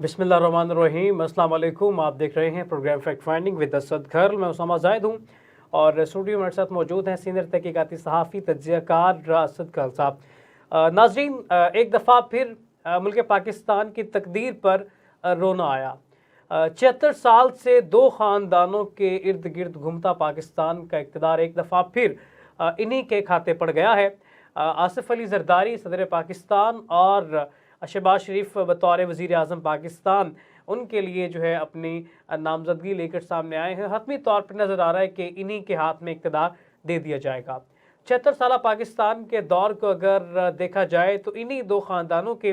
बिस्मिल्लाहिर्रहमानिर्रहीम, अस्सलाम वालेकुम। आप देख रहे हैं programme fact finding with Asad घर। मैं उसामा जाहिद हूँ और स्टूडियो में मेरे साथ मौजूद हैं सीनियर तहकीकाती सहाफ़ी तज्ज़ियाकार असद घर साहब। नाज़रीन, एक दफ़ा फिर मुल्क पाकिस्तान की तकदीर पर रोना आया। 76 साल से दो ख़ानदानों के इर्द गिर्द घूमता पाकिस्तान का इक़्तिदार एक दफ़ा फिर इन्हीं के खाते पड़ गया है। आसिफ अली ज़रदारी सदर पाकिस्तान और शहबाज शरीफ बतौर वज़ीर आज़म पाकिस्तान उनके लिए जो है अपनी नामजदगी लेकर सामने आए हैं। हतमी तौर पर नज़र आ रहा है कि इन्हीं के हाथ में इक़्तिदार दे दिया जाएगा। 76 साल पाकिस्तान के दौर को अगर देखा जाए तो इन्हीं दो ख़ानदानों के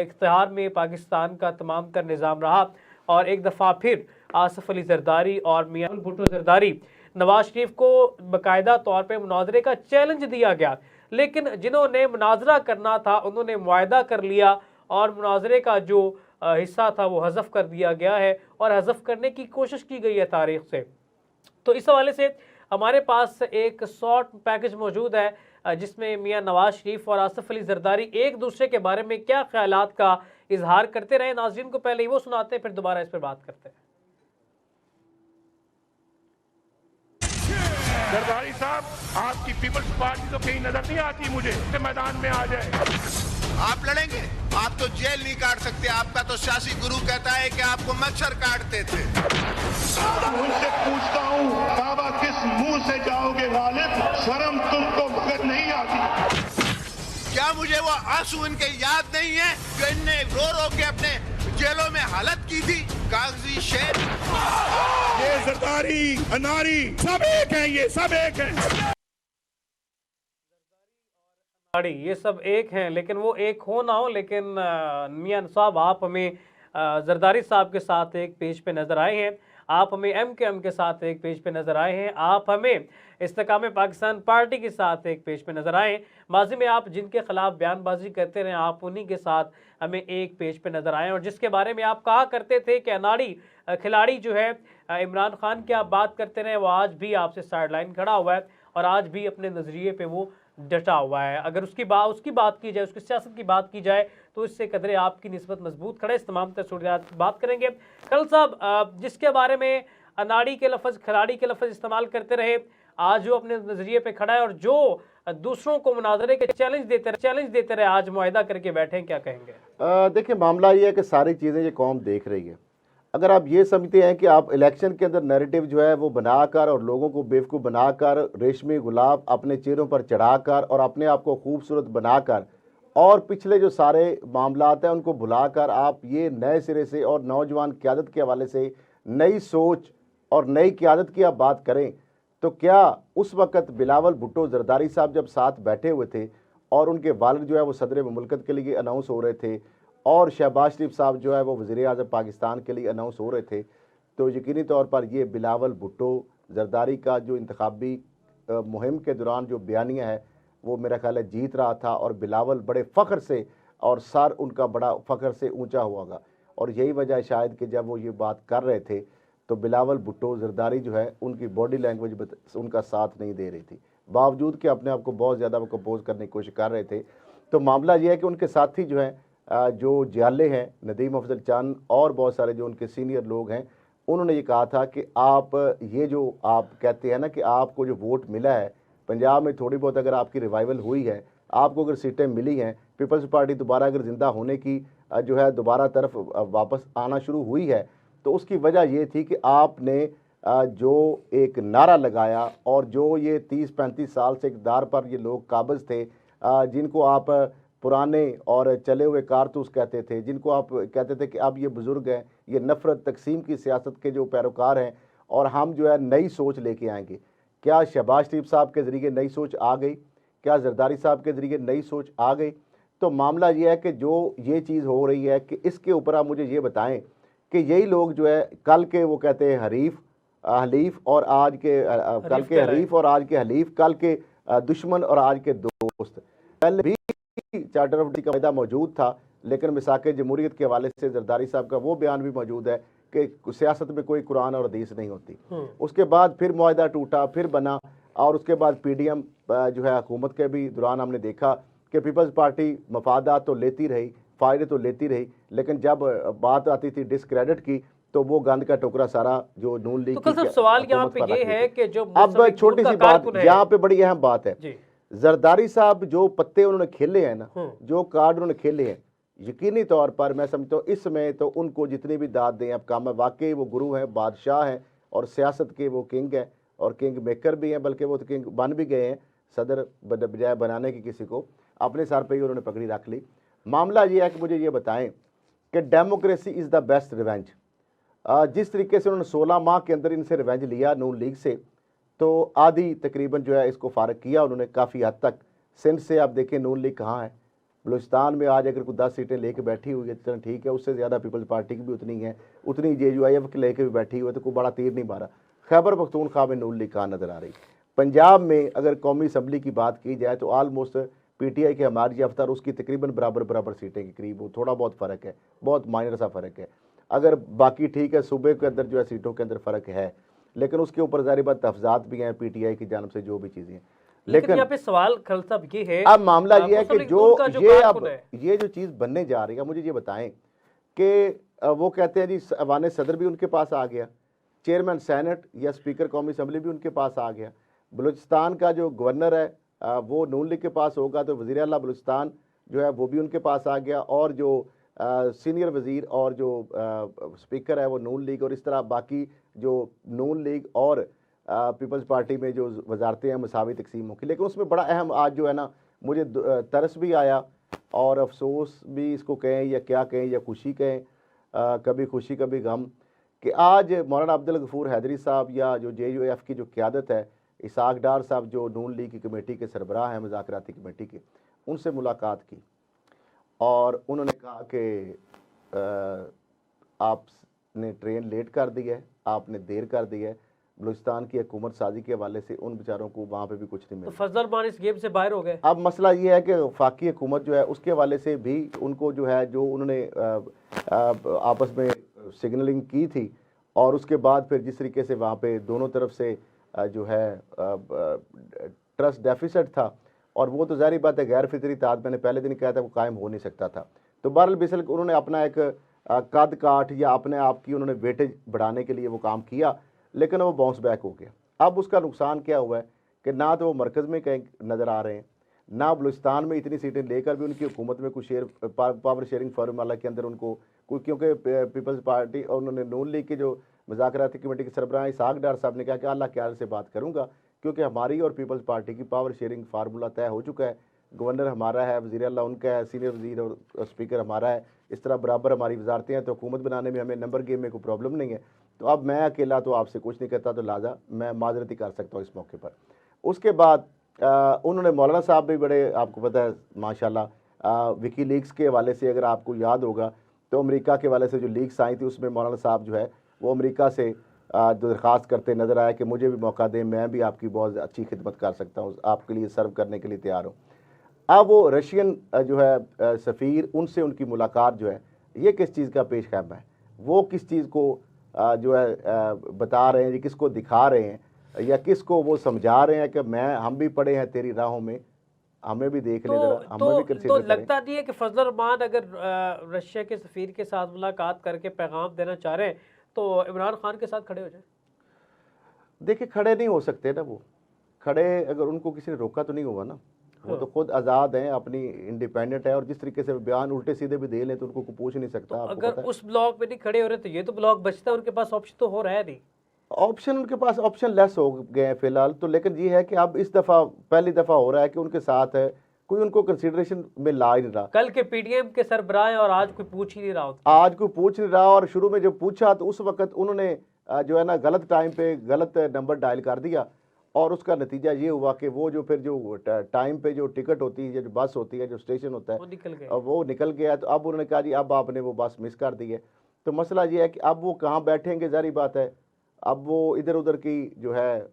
इख्तियार में पाकिस्तान का तमाम तर निज़ाम रहा और एक दफ़ा फिर आसिफ अली ज़रदारी और मियां भुट्टो ज़रदारी नवाज शरीफ को बाकायदा तौर पर मुनाजरे का चैलेंज दिया गया, लेकिन जिन्होंने मुनाजरा करना था उन्होंने मुआहदा कर लिया और मुनाजरे का जो हिस्सा था वो हज़फ कर दिया गया है और हज़फ करने की कोशिश की गई है तारीख़ से। तो इस हवाले से हमारे पास एक शॉर्ट पैकेज मौजूद है जिसमें मियां नवाज शरीफ और आसिफ अली ज़रदारी एक दूसरे के बारे में क्या ख्यालात का इजहार करते रहे। नाज़रीन को पहले ही वो सुनाते हैं, फिर दोबारा इस पर बात करते हैं। ज़रदारी साहब, आपकी पीपल्स पार्टी तो कहीं नजर नहीं आती मुझे, मैदान में आ जाए। आप लड़ेंगे? आप तो जेल नहीं काट सकते। आपका तो सियासी गुरु कहता है कि आपको मच्छर काटते थे। उनसे पूछता हूँ, बाबा किस मुंह से जाओगे गालिब? शर्म तुमको मगर नहीं आती? क्या मुझे वो आंसू इनके याद नहीं है जो इनने रो रो के अपने जेलों में हालत की थी? कागजी शेर, ये ज़रदारी, अनारी सब एक हैं, ये सब एक हैं। ये सब एक हैं, लेकिन वो एक हो ना हो, लेकिन मियां साहब आप हमें ज़रदारी साहब के साथ एक पेज पे नज़र आए हैं, आप हमें MKM के साथ एक पेज पे नज़र आए हैं, आप हमें इस्तेकाम पाकिस्तान पार्टी के साथ एक पेज पे नज़र आए। माजी में आप जिनके खिलाफ बयानबाजी करते रहे आप उन्हीं के साथ हमें एक पेज पे नज़र आए और जिसके बारे में आप कहा करते थे कि अनाड़ी खिलाड़ी जो है इमरान खान की आप बात करते रहे, वो आज भी आपसे साइड लाइन खड़ा हुआ है और आज भी अपने नज़रिए पर वो डटा हुआ है। अगर उसकी बात की जाए, उसकी सियासत की बात की जाए तो इससे कदरे आपकी निस्बत मजबूत खड़े। इस तमाम सूरत की बात करेंगे। कल साहब जिसके बारे में अनाड़ी के लफ्ज़, खिलाड़ी के लफ्ज़ इस्तेमाल करते रहे, आज जो अपने नज़रिए पे खड़ा है और जो दूसरों को मुनाजरे के चैलेंज देते रहे, आज मुआहदा करके बैठे, क्या कहेंगे? देखिए, मामला ये है कि सारी चीज़ें ये कौम देख रही है। अगर आप ये समझते हैं कि आप इलेक्शन के अंदर नैरेटिव जो है वो बनाकर और लोगों को बेवकूफ़ बनाकर, रेशमी गुलाब अपने चेहरों पर चढ़ाकर और अपने आप को खूबसूरत बनाकर और पिछले जो सारे मामलात हैं उनको भुलाकर आप ये नए सिरे से और नौजवान क़यादत के हवाले से नई सोच और नई क़यादत की आप बात करें, तो क्या उस वक़्त बिलावल भुट्टो ज़रदारी साहब जब साथ बैठे हुए थे और उनके वालिद जो है वो सदर मुमलकत के लिए अनाउंस हो रहे थे और शहबाज शरीफ साहब जो है वो वज़ीर आज़म पाकिस्तान के लिए अनाउंस हो रहे थे, तो यकीनी तौर पर ये बिलावल भुट्टो ज़रदारी का जो इंतखाबी मुहिम के दौरान जो बयानिया है वो मेरा ख्याल है जीत रहा था और बिलावल बड़े फ़ख्र से और सर उनका बड़ा फ़ख्र से ऊंचा हुआ और यही वजह शायद कि जब वो ये बात कर रहे थे तो बिलावल भुट्टो ज़रदारी जो है उनकी बॉडी लैंग्वेज उनका साथ नहीं दे रही थी, बावजूद कि अपने आप को बहुत ज़्यादा वो कंपोज करने की कोशिश कर रहे थे। तो मामला ये है कि उनके साथी जो हैं जो जियाले हैं, नदीम अफजल चंद और बहुत सारे जो उनके सीनियर लोग हैं, उन्होंने ये कहा था कि आप ये जो आप कहते हैं ना कि आपको जो वोट मिला है पंजाब में, थोड़ी बहुत अगर आपकी रिवाइवल हुई है, आपको अगर सीटें मिली हैं, पीपल्स पार्टी दोबारा अगर ज़िंदा होने की जो है दोबारा तरफ वापस आना शुरू हुई है, तो उसकी वजह ये थी कि आपने जो एक नारा लगाया और जो ये 30-35 साल से इक़्तिदार पर ये लोग काबिज़ थे, जिनको आप पुराने और चले हुए कारतूस कहते थे, जिनको आप कहते थे कि अब ये बुज़ुर्ग हैं, ये नफ़रत तकसीम की सियासत के जो पैरोकार हैं और हम जो है नई सोच लेके आएंगे। क्या शहबाज शरीफ साहब के ज़रिए नई सोच आ गई? क्या ज़रदारी साहब के ज़रिए नई सोच आ गई? तो मामला ये है कि जो ये चीज़ हो रही है कि इसके ऊपर आप मुझे ये बताएं कि यही लोग जो है कल के वो कहते हैं हलीफ और आज के कल के हरीफ और आज के हलीफ, कल के दुश्मन और आज के दोस्त। कल भी चार्टर ऑफ डी का वायदा मौजूद था, लेकिन मिसाक़े जमहूरियत के हवाले से ज़रदारी साहब का वो बयान भी मौजूद है कि सियासत में कोई कुरान और हदीस नहीं होती। उसके बाद फिर मुआहदा टूटा, फिर बना और उसके बाद PDM जो है हुकूमत के भी दौरान हमने देखा कि पीपल्स पार्टी मफादात तो लेती रही, फ़ायदे तो लेती रही, लेकिन जब बात आती थी डिस्क्रेडिट की तो वो गंद का टोकरा सारा जो नून लीग तो कल साहब सवाल यहाँ पे ये है कि जो अब मुस्तफिक छोटी का सी बात कारकुन है यहाँ पे बड़ी अहम बात है, जी जरदारी साहब जो पत्ते उन्होंने खेले हैं ना, जो कार्ड उन्होंने खेले हैं, यकीनी तौर पर मैं समझता हूँ इस समय तो उनको जितनी भी दाद दें अब काम है। वाकई वो गुरु हैं, बादशाह हैं और सियासत के वो किंग हैं और किंग मेकर भी हैं, बल्कि वो तो किंग बन भी गए हैं। सदर बजाय बनाने की किसी को अपने सर पे ही उन्होंने पगड़ी रख ली। मामला ये है कि मुझे ये बताएं कि democracy is the best revenge. जिस तरीके से उन्होंने 16 माह के अंदर इनसे रिवेंज लिया नून लीग से, तो आधी तकरीबन जो है इसको फ़ारग किया उन्होंने काफ़ी हद तक। सिंध से आप देखें नून लीग कहाँ है, बलूचिस्तान में आज अगर कोई 10 सीटें लेके बैठी हुई है चलो ठीक है, उससे ज़्यादा पीपल्स पार्टी की भी उतनी है, उतनी JUIF के लेके भी बैठी हुई है, तो कोई बड़ा तीर नहीं मारा। खैबर पख्तूनख्वा में नून लीग कहाँ नज़र आ रही। पंजाब में अगर कौमी असम्बली की बात की जाए तो आलमोस्ट PTI के हमारी याफ्ता और उसकी तकरीबन बराबर सीटें के करीब हो, थोड़ा बहुत फ़र्क है, बहुत माइनर सा फ़र्क है। अगर बाकी ठीक है, सूबे के अंदर जो है सीटों के अंदर फ़र्क है, लेकिन उसके ऊपर ज़ाहिर बात तफजात भी हैं PTI की जानब से, जो भी चीज़ें हैं। लेकिन यहाँ पे सवाल खल साहब ये है, अब मामला ये है कि ये जो चीज़ बनने जा रही है, मुझे ये बताएं कि वो कहते हैं जी अवान सदर भी उनके पास आ गया, चेयरमैन सेनेट या स्पीकर कौमी असम्बली भी उनके पास आ गया, बलूचिस्तान का जो गवर्नर है वो नून लीग के पास होगा, तो वज़ीर आला बलूचिस्तान जो है वो भी उनके पास आ गया, और जो सीनियर वज़ीर और जो स्पीकर है वो नून लीग, और इस तरह बाकी जो नून लीग और पीपल्स पार्टी में जो वजारतें हैं मसावी तकसीम होगी। लेकिन उसमें बड़ा अहम आज जो है ना, मुझे तरस भी आया और अफसोस भी इसको कहें या क्या कहें या खुशी कहें, कभी खुशी कभी गम, कि आज मौलाना अब्दुल गफूर हैदरी साहब या जो JUIF की जो क़यादत है, इसाक डार साहब जो नून लीग की कमेटी के सरबराह हैं, मुज़ाकराती कमेटी के, उनसे मुलाकात की और उन्होंने कहा कि आपने ट्रेन लेट कर दी है, आपने देर कर दी है। बलूचिस्तान की हुकूमत साजी के हवाले से उन बेचारों को वहाँ पे भी कुछ नहीं मिला। तो फजल मान इस गेम से बाहर हो गए। अब मसला ये है कि वफाकी हुकूमत जो है उसके हवाले से भी उनको जो है, जो उन्होंने आपस में सिग्नलिंग की थी और उसके बाद फिर जिस तरीके से वहाँ पे दोनों तरफ से जो है ट्रस्ट डेफिसिट था, और वो तो ज़ाहिर बात है गैर फितरी ताद, मैंने पहले दिन कहा था, वो कायम हो नहीं सकता था। तो बहरहाल बेशक उन्होंने अपना एक कद काठ या अपने आप की उन्होंने वेटेज बढ़ाने के लिए वो काम किया, लेकिन वो बाउंस बैक हो गया। अब उसका नुकसान क्या हुआ है कि ना तो वो मरकज़ में कहीं नज़र आ रहे हैं, ना बलूचिस्तान में इतनी सीटें लेकर भी उनकी हुकूमत में कुछ पावर शेयरिंग फार्मूला के अंदर उनको कोई, क्योंकि पीपल्स पार्टी और उन्होंने नून लीग के जो मुज़ाकराती कमेटी के सरबराह इसाक डार साहब ने कहा कि अल्लाह के से बात करूँगा, क्योंकि हमारी और पीपल्स पार्टी की पावर शेयरिंग फार्मूला तय हो चुका है। गवर्नर हमारा है, वज़ीर आला उनका है, सीनियर वज़ीर और स्पीकर हमारा है, इस तरह बराबर हमारी वजारतें हैं, तो हुकूमत बनाने में हमें नंबर गेम में कोई प्रॉब्लम नहीं है। तो अब मैं अकेला तो आपसे कुछ नहीं कहता, तो लिहाजा मैं माजरती कर सकता हूँ इस मौके पर। उसके बाद उन्होंने मौलाना साहब भी बड़े, आपको पता है माशाल्लाह, विकी लीक्स के हवाले से अगर आपको याद होगा तो अमेरिका के हवाले से जो लीक्स आई थी उसमें मौलाना साहब जो है वो अमेरिका से दरख्वास्त करते नज़र आया कि मुझे भी मौका दें, मैं भी आपकी बहुत अच्छी खिदमत कर सकता हूँ, आपके लिए सर्व करने के लिए तैयार हूँ। अब वो रशियन जो है सफ़ीर, उनसे उनकी मुलाकात जो है ये किस चीज़ का पेश ख़ैम है, वो किस चीज़ को जो है बता रहे हैं, ये किसको दिखा रहे हैं या किसको वो समझा रहे हैं कि हम भी पड़े हैं तेरी राहों में, हमें भी देख ले जरा, हमें भी कंसीडर तो लगता नहीं है कि फजल रहमान अगर रशिया के सफ़ीर के साथ मुलाकात करके पैगाम देना चाह रहे हैं तो इमरान खान के साथ खड़े हो जाए? देखिए खड़े नहीं हो सकते ना, वो खड़े अगर उनको किसी ने रोका तो नहीं होगा ना, वो तो खुद आज़ाद हैं, अपनी इंडिपेंडेंट है, और जिस तरीके से बयान उल्टे सीधे भी दे लें तो उनको पूछ नहीं सकता। तो अगर उस ब्लॉक में नहीं खड़े हो रहे तो ये तो ब्लॉक बचता है, उनके पास ऑप्शन तो हो रहा है नहीं, ऑप्शन उनके पास ऑप्शन लेस हो गए हैं फिलहाल तो। लेकिन ये है कि अब इस दफ़ा पहली दफ़ा हो रहा है कि उनके साथ है कोई, उनको कंसिडरेशन में ला ही नहीं रहा। कल के PDM के सरबराह हैं और आज कोई पूछ ही नहीं रहा होता, आज कोई पूछ नहीं रहा, और शुरू में जब पूछा तो उस वक्त उन्होंने जो है ना गलत टाइम पे गलत नंबर डायल कर दिया, और उसका नतीजा ये हुआ कि वो जो फिर जो टाइम पे जो टिकट होती है, जो बस होती है, जो स्टेशन होता है, वो निकल गया। तो अब उन्होंने कहा जी अब आपने वो बस मिस कर दी है। तो मसला ये है कि अब वो कहाँ बैठेंगे, जारी बात है, अब वो इधर उधर की जो है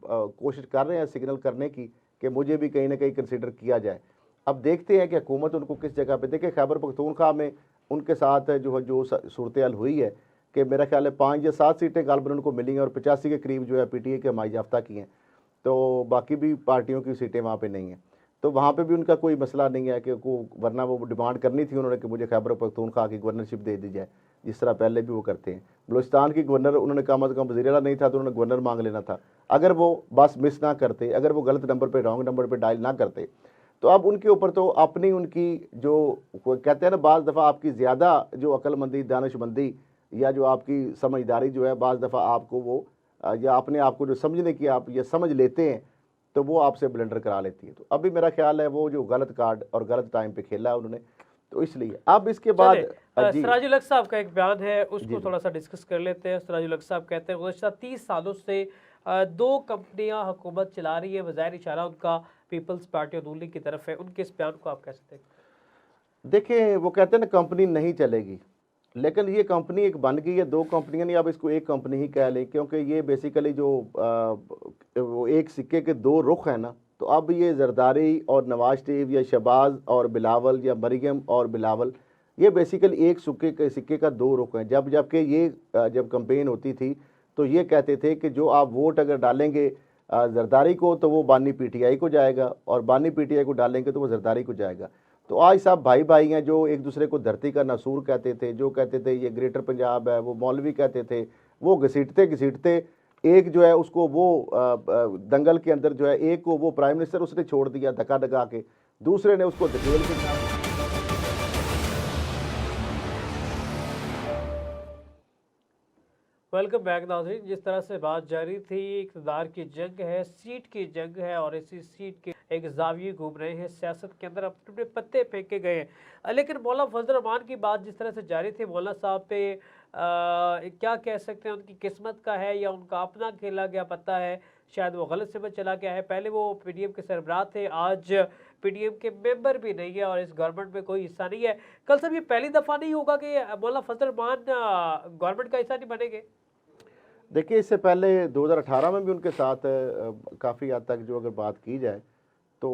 कोशिश कर रहे हैं सिग्नल करने की कि मुझे भी कहीं ना कहीं कंसिडर किया जाए। अब देखते हैं कि हुकूमत उनको किस जगह पे देखे। खैबर पख्तूनख्वा में उनके साथ जो सूरत हाल हुई है कि मेरा ख्याल है 5 या 7 सीटें गालबन उनको मिली हैं और 85 के करीब जो है PTI के हमारी याफ्ता की हैं, तो बाकी भी पार्टियों की सीटें वहाँ पे नहीं हैं। तो वहाँ पे भी उनका कोई मसला नहीं है कि को, वरना वो डिमांड करनी थी उन्होंने कि मुझे खैबर पख्तूनख्वा की गवर्नरशिप दे दी जाए, जिस तरह पहले भी वो करते हैं। बलूचिस्तान की गवर्नर उन्होंने कम अज़ कम वज़ीर आला नहीं था तो उन्होंने गवर्नर मांग लेना था। अगर वो बस मिस ना करते, अगर वो गलत नंबर पर, रॉन्ग नंबर पर डायल ना करते, तो अब उनके ऊपर तो अपनी उनकी जो कहते हैं ना, बाज़ दफ़ा आपकी ज़्यादा जो अक्लमंदी, दानिशमंदी या जो आपकी समझदारी जो है, बाज़ दफ़ा आपको वो या अपने आप को जो समझने की आप ये समझ लेते हैं तो वो आपसे ब्लेंडर करा लेती है। तो अभी मेरा ख्याल है वो जो गलत कार्ड और गलत टाइम पे खेला है उन्होंने, तो इसलिए अब इसके बाद जी सिराजुल हक साहब का एक बयान है, जी उसको थोड़ा सा डिस्कस कर लेते हैं। सिराजुल हक साहब कहते हैं गुज़श्ता 30 सालों से 2 कंपनियां हुकूमत चला रही है, बज़ाहिर इशारा उनका पीपल्स पार्टी और नून लीग की तरफ है। उनके इस बयान को आप कैसे देखते हैं? देखिए, वो कहते हैं ना कंपनी नहीं चलेगी, लेकिन ये कंपनी एक बन गई है, 2 कंपनियां नहीं, अब इसको एक कंपनी ही कह लें, क्योंकि ये बेसिकली जो वो एक सिक्के के 2 रुख हैं ना, तो अब ये जरदारी और नवाज शरीफ या शहबाज और बिलावल या मरियम और बिलावल, ये बेसिकली एक सिक्के का 2 रुख हैं। जबकि ये जब कंपेन होती थी तो ये कहते थे कि जो आप वोट अगर डालेंगे जरदारी को तो वो बानी पीटीआई को जाएगा, और बानी पीटीआई को डालेंगे तो वो जरदारी को जाएगा। तो आज सब भाई भाई हैं जो एक दूसरे को धरती का नसूर कहते थे, जो कहते थे ये ग्रेटर पंजाब है, वो मौलवी कहते थे, वो घसीटते घसीटते एक जो है उसको वो दंगल के अंदर जो है एक को वो प्राइम मिनिस्टर उसने छोड़ दिया धक्का धक्का के, दूसरे ने उसको धकेल के। वेलकम बैक नाज़रीन। जिस तरह से बात जारी थी, इक़्तिदार की जंग है, सीट की जंग है, और इसी सीट के एक जाविये घूम रहे हैं, सियासत के अंदर अपने पत्ते फेंके गए हैं। लेकिन मौलाना फजल रहमान की बात जिस तरह से जारी थी, मौलाना साहब पे क्या कह सकते हैं, उनकी किस्मत का है या उनका अपना खेला गया पत्ता है, शायद वो गलत समझ चला गया है। पहले वो पीडीएम के सरबराह थे, आज पीडीएम के मेंबर भी नहीं है और इस गवर्नमेंट में कोई हिस्सा नहीं है। कल से ये पहली दफ़ा नहीं होगा कि मौलाना फजल रहमान गवर्नमेंट का हिस्सा नहीं बनेंगे। देखिए, इससे पहले 2018 में भी उनके साथ काफ़ी हद तक जो अगर बात की जाए तो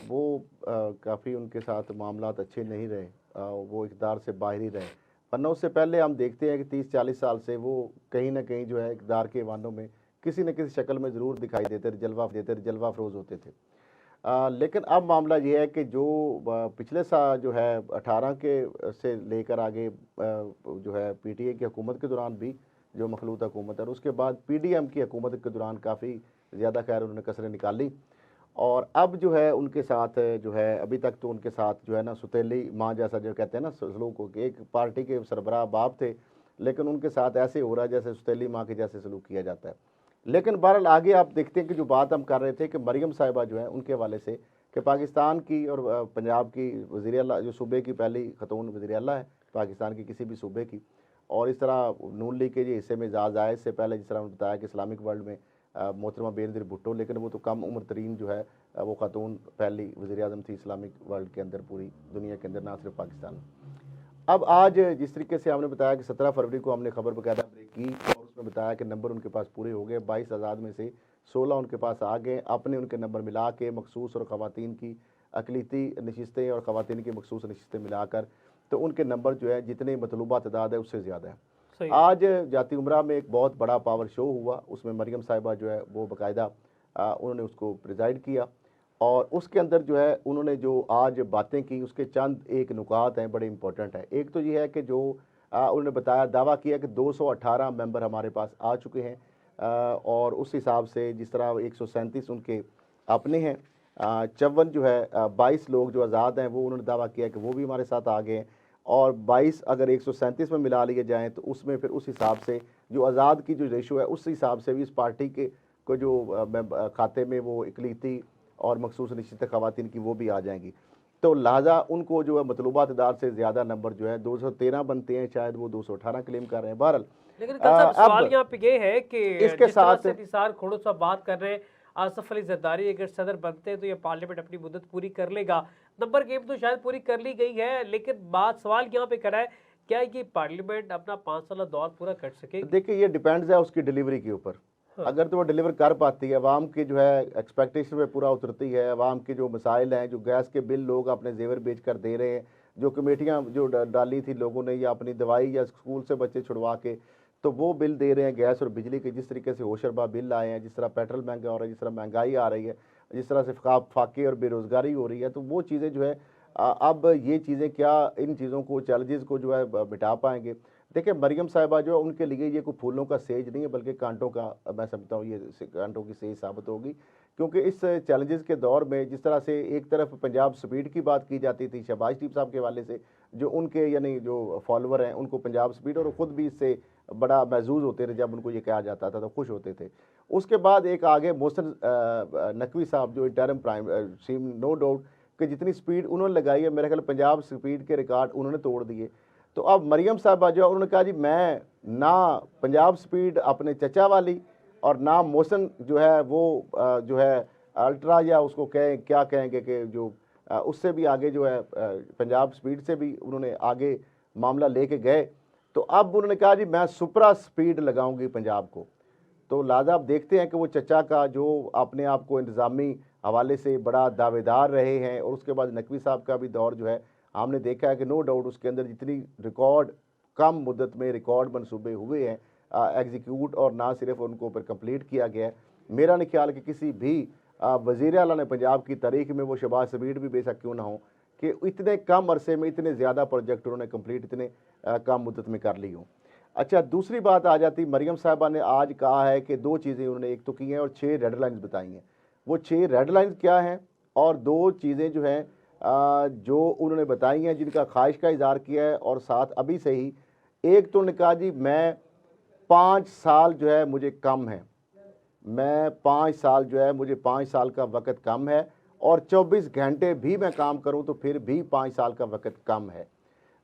वो काफ़ी उनके साथ मामलात अच्छे नहीं रहे, वो इक़्तिदार से बाहर ही रहे। वरना उससे पहले हम देखते हैं कि 30-40 साल से वो कहीं ना कहीं जो है इक़्तिदार के वानों में किसी न किसी शक्ल में ज़रूर दिखाई देते थे, जलवा फरोज़ होते थे। लेकिन अब मामला ये है कि जो पिछले साल जो है 18 के से लेकर आगे जो है पीटीए की हुकूमत के दौरान भी जो मखलूत हुकूमत है, और उसके बाद पीडीएम की हुकूमत के दौरान काफ़ी ज़्यादा खैर उन्होंने कसरें निकाली, और अब जो है उनके साथ जो है अभी तक तो उनके साथ जो है ना सुतेली माँ जैसा जो कहते हैं ना सलूक हो, एक पार्टी के सरबराह बाप थे, लेकिन उनके साथ ऐसे हो रहा है जैसे सुतेली माँ के जैसे सलूक किया जाता है। लेकिन बहरहाल आगे आप देखते हैं कि जो बात हम कर रहे थे कि मरियम साहिबा जो है उनके हवाले से कि पाकिस्तान की और पंजाब की वज़ीर आला, जो सूबे की पहली खतून वज़ीर आला है पाकिस्तान की किसी भी सूबे की, और इस तरह नून लीग के जो हिस्से में एजाज़ आए, इससे पहले जिस तरह उन्होंने बताया कि इस्लामिक वर्ल्ड में मोहतरमा बेनज़ीर भुट्टो, लेकिन वो तो कम उम्र तरीन जो है वो खातून पहली वज़ीर आज़म थी इस्लामिक वर्ल्ड के अंदर, पूरी दुनिया के अंदर, ना सिर्फ पाकिस्तान में। अब आज जिस तरीके से हमने बताया कि 17 फरवरी को हमने खबर बाकायदा ब्रेक की और उसमें बताया कि नंबर उनके पास पूरे हो गए, 22 आज़ाद में से 16 उनके पास आ गए। आपने उनके नंबर मिला के मखसूस और ख़वातीन की अक़लीती नशिस्तें और ख़वातीन की मखसूस नशिस्तें मिलाकर तो उनके नंबर जो है जितने मतलूबा तादाद है उससे ज़्यादा है। आज जाती उम्रा में एक बहुत बड़ा पावर शो हुआ, उसमें मरियम साहिबा जो है वो बाकायदा उन्होंने उसको प्रिजाइड किया, और उसके अंदर जो है उन्होंने जो आज बातें की उसके चंद एक नुकात हैं बड़े इंपॉर्टेंट है। एक तो ये है कि जो उन्होंने बताया, दावा किया कि 218 मेंबर हमारे पास आ चुके हैं, और उस हिसाब से जिस तरह 137 उनके अपने हैं, 54 जो है 22 लोग जो आज़ाद हैं वो उन्होंने दावा किया कि वो भी हमारे साथ आ गए हैं, और 22 अगर 137 में मिला लिए जाएँ तो उसमें फिर उस हिसाब से जो आज़ाद की जो रेशो है उस हिसाब से भी इस पार्टी के को जो खाते में वो इकलीती और मखसूस निश्चित ख़वातीन की वो भी आ जाएंगी। तो लिहाजा उनको जो है मतलूबा तादाद से ज़्यादा नंबर जो है 213 बनते हैं, शायद वो 218 क्लेम कर रहे हैं। बहरहाल लेकिन सवाल यहाँ पे ये है कि इसके साथ निसार खोड़ो सा बात कर रहे हैं, आसफ अली जरदारी अगर सदर बनते हैं तो ये पार्लियामेंट अपनी मुद्दत पूरी कर लेगा। नंबर गेम तो शायद पूरी कर ली गई है, लेकिन बात सवाल यहाँ पे करा है क्या ये पार्लियामेंट अपना 5 साल दौर पूरा कर सकेगी? देखिए, ये डिपेंड्स है उसकी डिलीवरी के ऊपर। अगर तो वो डिलीवर कर पाती है, अवाम की जो है एक्सपेक्टेशन में पूरा उतरती है, अवाम के जो मसाइल हैं, जो गैस के बिल लोग अपने जेवर बेच कर दे रहे हैं, जो कमेटियाँ जो डाली थी लोगों ने या अपनी दवाई या स्कूल से बच्चे छुड़वा के तो वो बिल दे रहे हैं, गैस और बिजली के जिस तरीके से होशरबा बिल आए हैं, जिस तरह पेट्रोल महंगा हो रहा है, जिस तरह महंगाई आ रही है, जिस तरह से फाके और बेरोज़गारी हो रही है, तो वो चीज़ें जो है अब ये चीज़ें क्या इन चीज़ों को चैलेंजेस को जो है मिटा पाएंगे। देखिए मरियम साहिबा जो है उनके लिए ये कोई फूलों का सेज नहीं है, बल्कि कांटों का मैं समझता हूँ ये कांटों की सेज साबित होगी, क्योंकि इस चैलेंजेस के दौर में जिस तरह से एक तरफ पंजाब स्पीड की बात की जाती थी शहबाज शरीफ साहब के हवाले से, जो उनके यानी जो फॉलोअर हैं उनको पंजाब स्पीड, और ख़ुद भी इससे बड़ा महजूज होते थे जब उनको ये कहा जाता था तो खुश होते थे। उसके बाद एक आगे मोहसिन नकवी साहब जो इंटरिम प्राइम सीम नो डाउट कि जितनी स्पीड उन्होंने लगाई है, मेरे ख्याल पंजाब स्पीड के रिकॉर्ड उन्होंने तोड़ दिए। तो अब मरियम साहबा जो उन्होंने कहा जी मैं ना पंजाब स्पीड अपने चचा वाली और ना मोहसिन जो है वो जो है अल्ट्रा या उसको कहें क्या कहेंगे कि जो उससे भी आगे जो है पंजाब स्पीड से भी उन्होंने आगे मामला लेके गए। तो अब उन्होंने कहा जी मैं सुपरा स्पीड लगाऊंगी पंजाब को। तो लिहाजा आप देखते हैं कि वो चचा का जो अपने आप को इंतज़ामी हवाले से बड़ा दावेदार रहे हैं, और उसके बाद नकवी साहब का भी दौर जो है हमने देखा है कि नो डाउट उसके अंदर जितनी रिकॉर्ड कम मुद्दत में रिकॉर्ड मनसूबे हुए हैं एग्जीक्यूट और ना सिर्फ उनको ऊपर कंप्लीट किया गया है, मेरा नहीं ख्याल कि किसी भी वज़ीर आला ने पंजाब की तारीख में वो शहबाज स्पीड भी बेशक क्यों ना हो कि इतने कम अरसे में इतने ज़्यादा प्रोजेक्ट उन्होंने कंप्लीट इतने कम मुद्दत में कर ली हों। अच्छा, दूसरी बात आ जाती, मरियम साहिबा ने आज कहा है कि दो चीज़ें उन्होंने एक तो की हैं और 6 रेड लाइन्स बताई हैं। वो 6 रेड लाइन्स क्या हैं और 2 चीज़ें जो हैं जो उन्होंने बताई हैं जिनका ख्वाहिश का इज़हार किया है, और साथ अभी से ही एक तो उन्होंने कहा जी मैं 5 साल जो है मुझे कम है, मैं 5 साल जो है मुझे 5 साल का वक़्त कम है, और 24 घंटे भी मैं काम करूं तो फिर भी 5 साल का वक़्त कम है।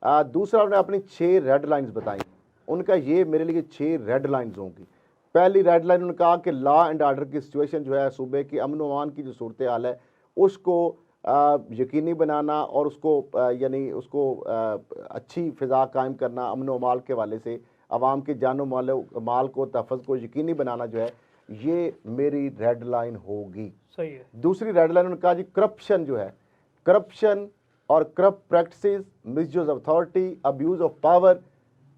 दूसरा उन्होंने अपनी 6 रेड लाइन्स बताई, उनका ये मेरे लिए 6 रेड लाइन्स होंगी। पहली रेड लाइन उन्होंने कहा कि लॉ एंड ऑर्डर की सिचुएशन जो है सूबे की अमन व अमान की जो सूरत हाल है उसको यकीनी बनाना और उसको यानी उसको अच्छी फ़िज़ा कायम करना, अमन व अमान के हवाले से आवाम के जानो माल को तहफ़्फ़ुज़ को यकीनी बनाना जो है ये मेरी रेड लाइन होगी। सही है। दूसरी रेड लाइन उन्होंने कहा जी करप्शन जो है, करप्शन और corrupt practices, misuse of authority, abuse of power,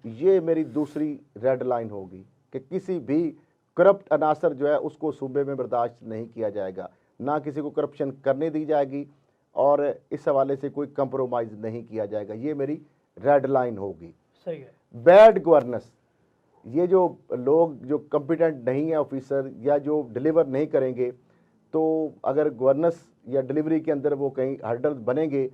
ये मेरी दूसरी रेड लाइन होगी कि किसी भी करप्ट अनासर जो है उसको सूबे में बर्दाश्त नहीं किया जाएगा, ना किसी को करप्शन करने दी जाएगी और इस हवाले से कोई कंप्रोमाइज़ नहीं किया जाएगा, ये मेरी रेड लाइन होगी। सही है। बैड गवर्नेंस, ये जो लोग जो कॉम्पिटेंट नहीं है ऑफिसर या जो डिलीवर नहीं करेंगे, तो अगर गवर्नेंस या डिलीवरी के अंदर वो कहीं हर्डल बनेंगे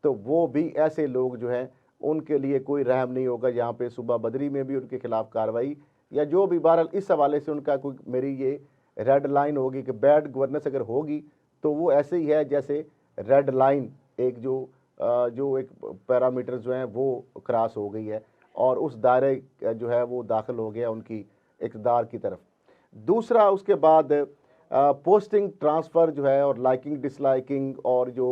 तो वो भी ऐसे लोग जो हैं उनके लिए कोई रहम नहीं होगा। यहाँ पे सूबा बदरी में भी उनके खिलाफ कार्रवाई या जो भी, बहरहाल इस हवाले से उनका कोई मेरी ये रेड लाइन होगी कि बैड गवर्नेंस अगर होगी तो वो ऐसे ही है जैसे रेड लाइन एक जो एक पैरामीटर जो हैं वो क्रॉस हो गई है और उस दायरे जो है वो दाखिल हो गया उनकी इक़्तिदार की तरफ। दूसरा उसके बाद पोस्टिंग ट्रांसफ़र जो है और लाइकिंग डिसलाइकिंग और जो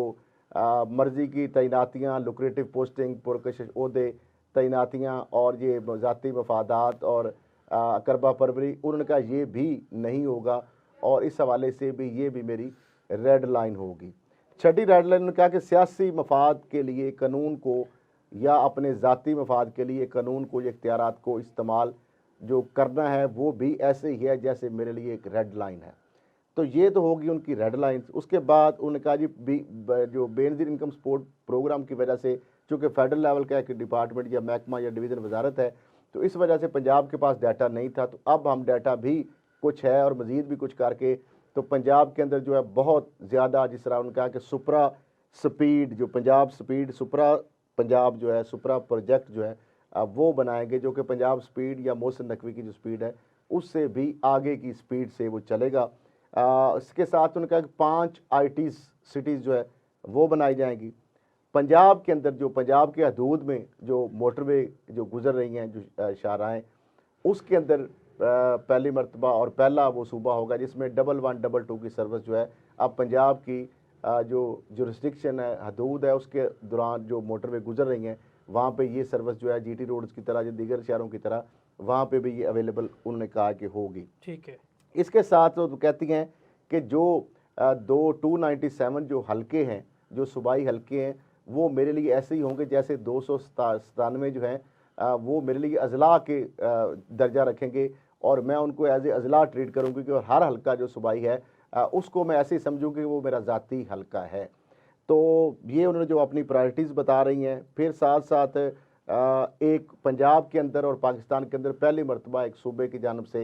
मर्ज़ी की तैनातियाँ, लुक्रेटिव पोस्टिंग, पुरकशिश ओहदे तैनातियाँ और ये ज़ाती मफादात और करबा परवरी, उन्होंने कहा ये भी नहीं होगा और इस हवाले से भी ये भी मेरी रेड लाइन होगी। छठी रेड लाइन उन्होंने कहा कि सियासी मफाद के लिए कानून को या अपने ज़ाती मफाद के लिए कानून को या इख्तियारात को इस्तेमाल जो करना है वो भी ऐसे ही है जैसे मेरे लिए एक रेड लाइन है। तो ये तो होगी उनकी रेड लाइन्स। उसके बाद उन्होंने कहा जी जो बेनज़ीर इनकम सपोर्ट प्रोग्राम की वजह से, चूँकि फेडरल लेवल का एक डिपार्टमेंट या महकमा या डिवीज़न वजारत है, तो इस वजह से पंजाब के पास डाटा नहीं था, तो अब हम डाटा भी कुछ है और मज़ीद भी कुछ करके तो पंजाब के अंदर जो है बहुत ज़्यादा, जिस तरह उन्होंने कहा कि सुपरा स्पीड जो पंजाब स्पीड सुपरा पंजाब जो है सुपरा प्रोजेक्ट जो है वो बनाएंगे, जो कि पंजाब स्पीड या मोहसिन नकवी की जो स्पीड है उससे भी आगे की स्पीड से वो चलेगा। इसके साथ उन्होंने कहा कि 5 IT सिटीज़ जो है वो बनाई जाएंगी पंजाब के अंदर। जो पंजाब के हदूद में जो मोटरवे जो गुजर रही हैं, जो शाहराहें, उसके अंदर पहली मरतबा और पहला वो सूबा होगा जिसमें 1122 की सर्विस जो है अब पंजाब की जो जुरिस्डिक्शन है, हदूद है, उसके दौरान जो मोटरवे गुजर रही हैं वहाँ पे ये सर्विस जो है GT रोड्स की तरह, जो दीगर शहरों की तरह, वहाँ पे भी ये अवेलेबल उन्होंने कहा कि होगी। ठीक है। इसके साथ तो कहती हैं कि जो 297 जो हलके हैं, जो सूबाई हलके हैं, वो मेरे लिए ऐसे ही होंगे जैसे 297 जो हैं वो मेरे लिए अजला के दर्जा रखेंगे और मैं उनको एज ए अजला ट्रीट करूँगी कि हर हलका जो सूबाई है उसको मैं ऐसे ही समझूँ कि वो मेरा ज़ाती हल्का है। तो ये उन्होंने जो अपनी प्रायोरिटीज़ बता रही हैं। फिर साथ साथ एक पंजाब के अंदर और पाकिस्तान के अंदर पहली मरतबा एक सूबे की जानब से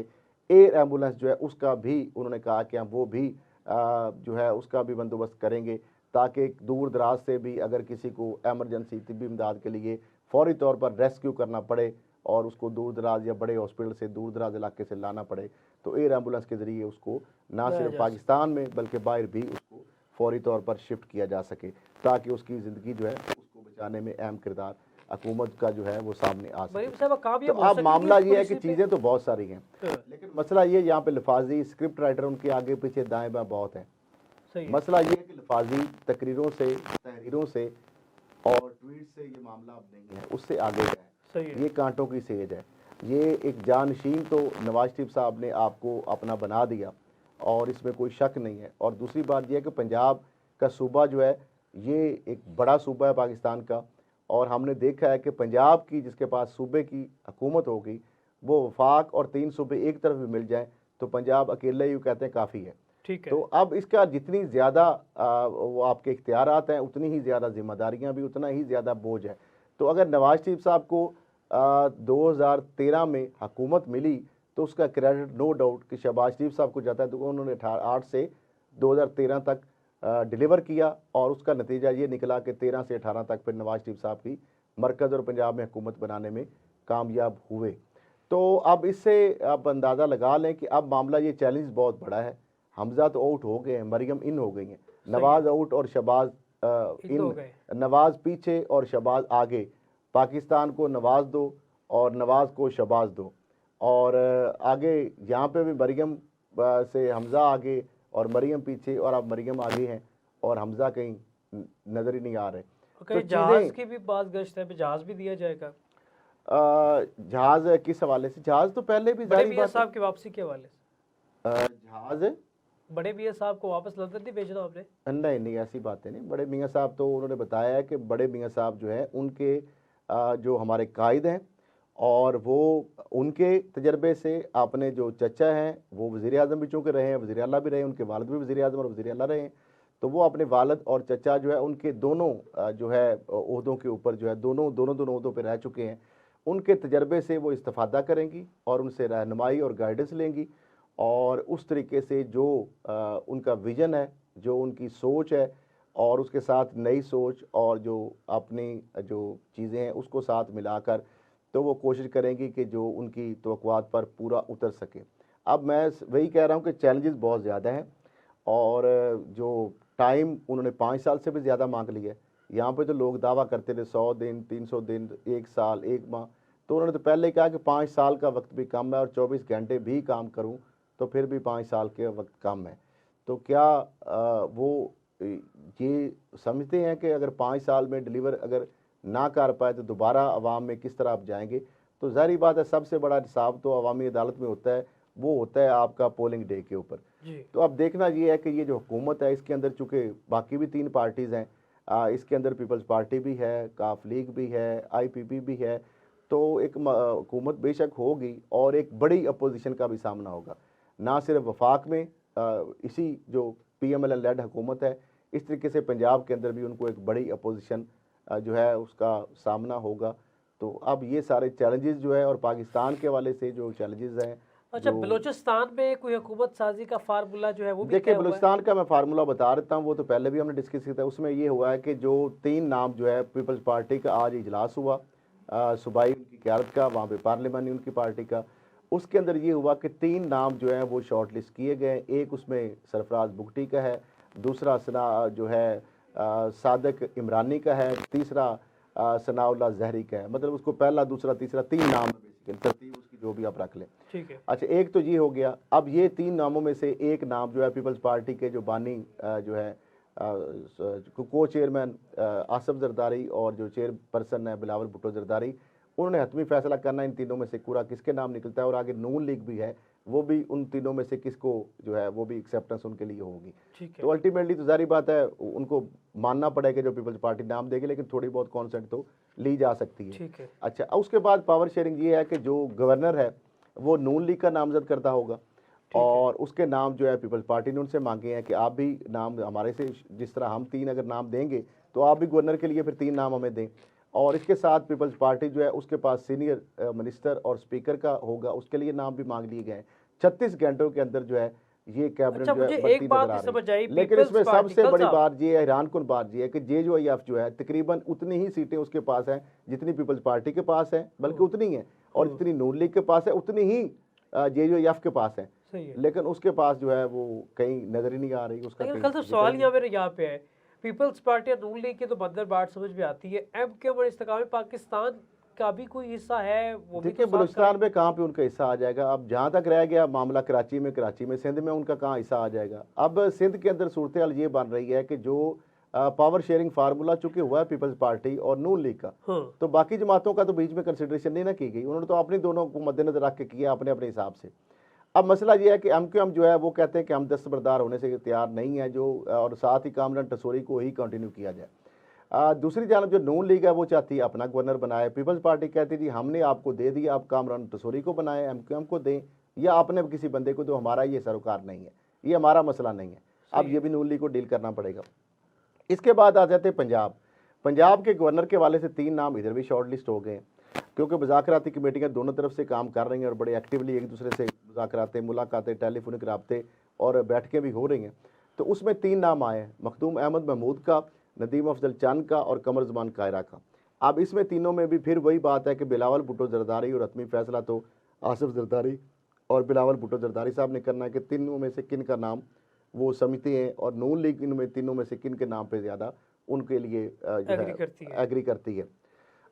एयर एम्बुलेंस जो है उसका भी उन्होंने कहा कि हम वो भी जो है उसका भी बंदोबस्त करेंगे, ताकि दूर दराज से भी अगर किसी को एमरजेंसी तिब्बी इमदाद के लिए फौरी तौर पर रेस्क्यू करना पड़े और उसको दूर दराज या बड़े हॉस्पिटल से दूर दराज इलाके से लाना पड़े, तो एयर एम्बुलेंस के ज़रिए उसको ना सिर्फ पाकिस्तान में बल्कि बाहर भी उसको फौरी तौर पर शिफ्ट किया जा सके, ताकि उसकी ज़िंदगी जो है उसको बचाने में अहम किरदार हुकूमत का जो है वो सामने आ सके। तो अब मामला ये है कि चीज़ें तो बहुत सारी हैं, लेकिन मसला ये यहाँ पे लफाजी स्क्रिप्ट राइटर उनके आगे पीछे दाएं बाएं बहुत है। मसला ये है कि लफाजी तकरीरों से, तहरीरों से और ट्वीट से ये मामला अब नहीं है, उससे आगे का है। ये कांटों की सेज है। ये एक जानशीन तो नवाज शरीफ साहब ने आपको अपना बना दिया और इसमें कोई शक नहीं है। और दूसरी बात यह है कि पंजाब का सूबा जो है ये एक बड़ा सूबा है पाकिस्तान का, और हमने देखा है कि पंजाब की जिसके पास सूबे की हुकूमत होगी वो वफाक और 3 सूबे एक तरफ भी मिल जाएं तो पंजाब अकेले ही कहते हैं काफ़ी है। ठीक है। तो अब इसका जितनी ज़्यादा वो आपके इख्तियारात हैं उतनी ही ज़्यादा जिम्मेदारियां भी, उतना ही ज़्यादा बोझ है। तो अगर नवाज शरीफ साहब को 2013 में हुकूमत मिली तो उसका क्रेडिट नो डाउट कि शहबाज शरीफ साहब को जाता है, तो उन्होंने 8 से 2013 तक डिलीवर किया और उसका नतीजा ये निकला कि 13 से 18 तक फिर नवाज शरीफ साहब की मरकज़ और पंजाब में हुकूमत बनाने में कामयाब हुए। तो अब इससे आप अंदाज़ा लगा लें कि अब मामला ये चैलेंज बहुत बड़ा है। हमजा तो आउट हो गए हैं, मरियम इन हो गई हैं, नवाज आउट और शहबाज इन, नवाज पीछे और शहबाज आगे। पाकिस्तान को नवाज दो और नवाज को शहबाज दो, और आगे यहाँ पे भी मरियम से हमजा आगे और मरियम पीछे, और अब मरियम आगे हैं और हमजा कहीं नज़र ही नहीं आ रहे। तो जहाज की भी बात गश्त है, जहाज भी दिया जाएगा। जहाज किस हवाले से? जहाज तो पहले भी बड़े मियां साहब की वापसी के हवाले से जहाज बड़े मियां साहब को वापस लंदन नहीं भेज दो आपने? नहीं नहीं, ऐसी बातें नहीं। बड़े मियां साहब तो उन्होंने बताया है कि बड़े मियां साहब जो है उनके जो हमारे कायद हैं और वो उनके तजर्बे से अपने जो चचा हैं वो वज़ीर आज़म भी चूँकि रहे हैं, वज़ीर आला भी रहे, उनके वालिद भी वज़ीर आज़म और वज़ीर आला रहे हैं, तो वो अपने वालिद और चचा जो है उनके दोनों जो है ओहदों के ऊपर जो है दोनों ओहदों पर रह चुके हैं। उनके तजर्बे से वो इस्तिफ़ादा करेंगी और उनसे रहनुमाई और गाइडेंस लेंगी, और उस तरीके से जो उनका विज़न है, जो उनकी सोच है, और उसके साथ नई सोच और जो अपनी जो चीज़ें हैं उसको साथ मिलाकर तो वो कोशिश करेंगी कि जो उनकी तवक्कुआत पर पूरा उतर सके। अब मैं वही कह रहा हूँ कि चैलेंजेस बहुत ज़्यादा हैं, और जो टाइम उन्होंने 5 साल से भी ज़्यादा मांग लिया है। यहाँ पे तो लोग दावा करते थे 100 दिन, 300 दिन, 1 साल, 1 माह, तो उन्होंने तो पहले ही कहा कि 5 साल का वक्त भी कम है और 24 घंटे भी काम करूँ तो फिर भी 5 साल के वक्त कम है। तो क्या वो ये समझते हैं कि अगर 5 साल में डिलीवर अगर ना कर पाए तो दोबारा अवाम में किस तरह आप जाएंगे? तो ज़ाहिर बात है सबसे बड़ा हिसाब तो अवामी अदालत में होता है, वो होता है आपका पोलिंग डे के ऊपर। तो अब देखना ये है कि ये जो हुकूमत है इसके अंदर चूँकि बाकी भी 3 पार्टीज़ हैं, इसके अंदर पीपल्स पार्टी भी है, काफ लीग भी है, IPP भी है, तो एक हुकूमत बेशक होगी और एक बड़ी अपोजिशन का भी सामना होगा, ना सिर्फ वफाक में इसी जो PMLN लेड हुकूमत है, इस तरीके से पंजाब के अंदर भी उनको एक बड़ी अपोजिशन जो है उसका सामना होगा। तो अब ये सारे चैलेंजेस जो है और पाकिस्तान के हवाले से जो चैलेंजेस हैं। अच्छा, बलूचिस्तान में कोई हुकूमत साजी का फार्मूला जो है वो भी देखिए, बलूचिस्तान का मैं फार्मूला बता देता हूँ, वो तो पहले भी हमने डिस्कस किया था। उसमें ये हुआ है कि जो 3 नाम जो है पीपल्स पार्टी का आज इजलास हुआ सूबाई उनकी क़यादत का, वहाँ पे पार्लियामानी उनकी पार्टी का, उसके अंदर ये हुआ कि 3 नाम जो हैं वो शॉर्ट लिस्ट किए गए। एक उसमें सरफराज बुगटी का है, दूसरा सना जो है सादक इमरानी का है, तीसरा सनाउल्लाह जहरी का है। मतलब उसको पहला, दूसरा, तीसरा 3 नाम बेसिकली, तरतीब उसकी जो भी आप रख लें। ठीक है। अच्छा, एक तो ये हो गया। अब ये 3 नामों में से एक नाम जो है पीपल्स पार्टी के जो बानी जो है को चेयरमैन आसफ जरदारी और जो चेयरपर्सन है बिलावल भुट्टो जरदारी, उन्होंने हतमी फैसला करना इन तीनों में से पूरा किसके नाम निकलता है, और आगे नून लीग भी है, वो भी उन तीनों में से किसको जो है वो भी एक्सेप्टेंस उनके लिए होगी। तो अल्टीमेटली तो जारी बात है उनको मानना पड़ेगा जो पीपल्स पार्टी नाम देगी, लेकिन थोड़ी बहुत कॉन्सेंट तो ली जा सकती है। ठीक है। अच्छा, उसके बाद पावर शेयरिंग ये है कि जो गवर्नर है वो नून लीग का नामजद करता होगा और उसके नाम जो है पीपल्स पार्टी ने उनसे मांगे हैं कि आप भी नाम हमारे से, जिस तरह हम 3 अगर नाम देंगे तो आप भी गवर्नर के लिए फिर 3 नाम हमें दें। और इसके साथ पीपल्स पार्टी जो है उसके पास सीनियर मिनिस्टर और स्पीकर का होगा, उसके लिए नाम भी मांग लिए गए हैं। 36 घंटों के अंदर जो है ये कैबिनेट अच्छा, जो मुझे है बढ़ती एक बात नजर आ नहीं समझ रही आई, है। लेकिन पीपल्स इसमें पार्टी सबसे बड़ी साहब, बात ये है, हैरानकुन बात ये है कि JOIF जो है तकरीबन उतनी ही सीटें उसके पास हैं जितनी पीपल्स पार्टी के पास है, बल्कि उतनी है, और जितनी नून लीग के पास है उतनी ही JOIF के पास है। सही है। लेकिन उसके पास जो है वो कहीं नजर ही नहीं आ रही उसका। लेकिन कहीं कल साहब जिक्र सवाल ही यहाँ मेरे यहाँ पे है, पीपल्स पार्टी और नून लीग की तो बंदर बाट समझ में आती है, MKM और इस्तेकाम पाकिस्तान का भी कोई हिस्सा है? वो भी देखिए तो साथ बलूचिस्तान करें। में कहाँ पे उनका हिस्सा आ जाएगा। अब जहाँ तक रह गया मामला कराची में सिंध में उनका कहाँ हिस्सा आ जाएगा। अब सिंध के अंदर सूरत हाल ये बन रही है कि जो पावर शेयरिंग फार्मूला चूंकि हुआ है पीपल्स पार्टी और नून लीग का, हाँ। तो बाकी जमातों का तो बीच में कंसिडरेशन नहीं ना की गई। उन्होंने तो अपने दोनों को मद्देनजर रख के किया अपने अपने हिसाब से। अब मसला ये है कि MQM जो है वो कहते हैं कि हम दस्तबरदार होने से तैयार नहीं है जो, और साथ ही कामरान टसोरी को ही कंटिन्यू किया जाए। दूसरी जानब जो नून लीग है वो चाहती है अपना गवर्नर बनाए। पीपल्स पार्टी कहती है जी हमने आपको दे दिया, आप कामरान टसोरी को बनाए, MQM को दें, या आपने किसी बंदे को, तो हमारा ये सरोकार नहीं है, ये हमारा मसला नहीं है। अब ये भी नून लीग को डील करना पड़ेगा। इसके बाद आ जाते हैं पंजाब के गवर्नर के वाले से 3 नाम इधर भी शॉर्ट लिस्ट हो गए, क्योंकि मुज़ाकराती कमेटियाँ दोनों तरफ से काम कर रही हैं और बड़े एक्टिवली एक दूसरे से मुज़ाकरातें, मुलाकातें, टेलीफोनिक रब्ते और बैठकें भी हो रही हैं। तो उसमें 3 नाम आए हैं, मखदूम अहमद महमूद का, नदीम अफजल चंद का और कमर ज़मान कायरा का। अब इसमें तीनों में भी फिर वही बात है कि बिलावल भुट्टो जरदारी और हतमी फैसला तो आसिफ जरदारी और बिलावल भुट्टो जरदारी साहब ने करना है कि तीनों में से किन का नाम वो समझते हैं, और नून लीग इनमें तीनों में से किन के नाम पे ज़्यादा उनके लिए एग्री करती है।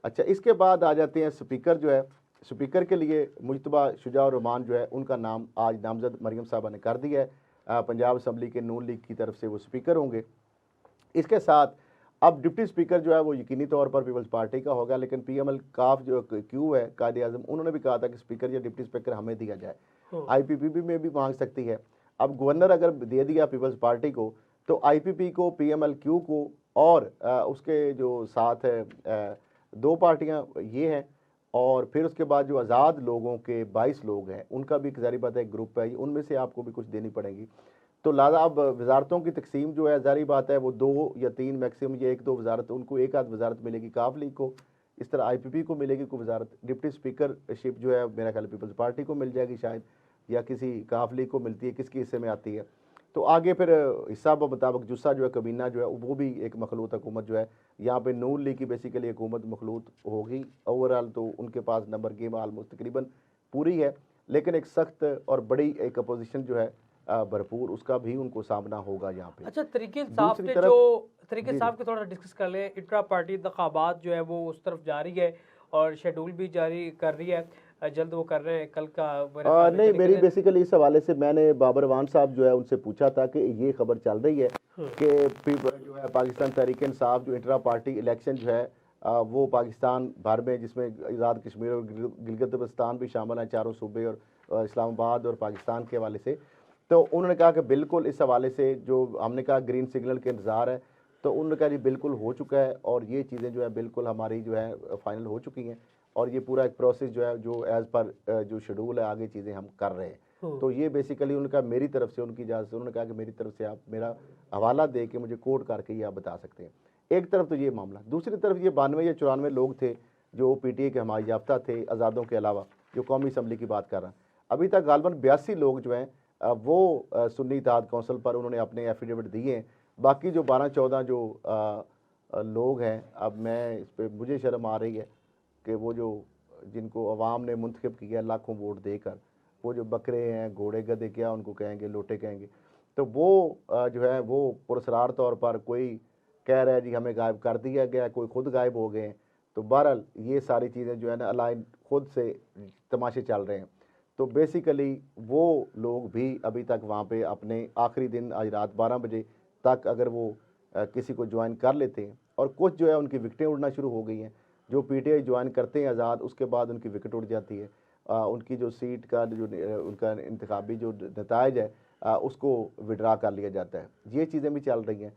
अच्छा, इसके बाद आ जाते हैं स्पीकर जो है। स्पीकर के लिए मुजतबा शुजाउर रहमान जो है उनका नाम आज नामजद मरियम साहबा ने कर दिया है। पंजाब असम्बली के नून लीग की तरफ से वो स्पीकर होंगे। इसके साथ अब डिप्टी स्पीकर जो है वो यकीनी तौर पर पीपल्स पार्टी का होगा, लेकिन PML काफ जो क्यू है कायदे आज़म, उन्होंने भी कहा था कि स्पीकर या डिप्टी स्पीकर हमें दिया जाए। IPP में भी मांग सकती है। अब गवर्नर अगर दे दिया पीपल्स पार्टी को तो IPP को, PML क्यू को और उसके जो साथ है 2 पार्टियां ये हैं, और फिर उसके बाद जो आज़ाद लोगों के 22 लोग हैं उनका भी ज़ाहिर बात है एक ग्रुप है, उनमें से आपको भी कुछ देनी पड़ेगी। तो लिहाजा अब वजारतों की तकसीम जो है ज़ाहिर बात है वो 2 या 3 मैक्सिमम, या 1-2 वजारत, उनको एक आध वजारत मिलेगी काफ लीग को, इस तरह IPP को मिलेगी कोई वजारत। डिप्टी स्पीकरशिप जो है मेरा ख्याल पीपल्स पार्टी को मिल जाएगी शायद, या किसी काफ लीग को मिलती है, किसके हिस्से में आती है। तो आगे फिर हिस्सा मुताबिक जुस्सा जो है कबीना जो है वो भी एक मखलूत हुकूमत जो है, यहाँ पे नून लीग की बेसिकली हुकूमत मखलूत होगी। ओवरऑल तो उनके पास नंबर गेम आलमोस्ट तकरीबन पूरी है, लेकिन एक सख्त और बड़ी एक अपोजिशन जो है भरपूर, उसका भी उनको सामना होगा यहाँ पे। अच्छा, तरीके साहब दूसरी के तरफ- जो तरीके साहब के थोड़ा डिस्कस कर लें। इंट्रा पार्टी इंतखाबात जो है वो उस तरफ जारी है और शेड्यूल भी जारी कर रही है, जल्द वो कर रहे हैं, कल का मेरे ख्याल में नहीं, चली मेरी गई। बेसिकली इस हवाले से मैंने बाबर वान साहब जो है उनसे पूछा था कि ये खबर चल रही है कि जो है पाकिस्तान तहरीक इंसाफ जो इंट्रा पार्टी इलेक्शन जो है वो पाकिस्तान भर में, जिसमें आज़ाद कश्मीर और गिलगित बल्तिस्तान भी शामिल हैं, 4 सूबे और इस्लामाबाद और पाकिस्तान के हवाले से, तो उन्होंने कहा कि बिल्कुल इस हवाले से जो हमने कहा ग्रीन सिग्नल के इंतज़ार है, तो उन्होंने कहा जी बिल्कुल हो चुका है और ये चीज़ें जो है बिल्कुल हमारी जो है फाइनल हो चुकी हैं, और ये पूरा एक प्रोसेस जो है जो एज़ पर जो शेड्यूल है आगे चीज़ें हम कर रहे हैं। तो ये बेसिकली उनका मेरी तरफ से, उनकी इजाज़त से उन्होंने कहा कि मेरी तरफ से आप मेरा हवाला दे के मुझे कोड करके ये आप बता सकते हैं। एक तरफ तो ये मामला, दूसरी तरफ ये 92 या 94 लोग थे जो PTA के हमारे याफ्ता थे आज़ादों के अलावा, जो कौमी असम्बली की बात कर रहा, अभी तक गालबन 82 लोग जो हैं वो सुन्नी इत्तेहाद कौंसिल पर उन्होंने अपने एफिडेविट दिए हैं। बाकी जो 12-14 जो लोग हैं, अब मैं इस पर मुझे शर्म आ रही है कि वो जो जिनको अवाम ने मुंतखब किया लाखों वोट देकर, वो जो बकरे हैं, घोड़े गधे क्या उनको कहेंगे, लोटे कहेंगे, तो वो जो है वो पुरस्कार तौर पर कोई कह रहा है जी हमें गायब कर दिया गया, कोई खुद गायब हो गए हैं। तो बहरहाल ये सारी चीज़ें जो है ना अलाइन खुद से तमाशे चल रहे हैं। तो बेसिकली वो लोग भी अभी तक वहाँ पे अपने आखिरी दिन आज रात 12 बजे तक अगर वो किसी को ज्वाइन कर लेते हैं, और कुछ जो है उनकी विकटें उड़ना शुरू हो गई हैं, जो PTA ज्वाइन करते हैं आज़ाद, उसके बाद उनकी विकेट उड़ जाती है, उनकी जो सीट का जो उनका इंतखाबी जो नताइज है उसको विड्रा कर लिया जाता है। ये चीज़ें भी चल रही हैं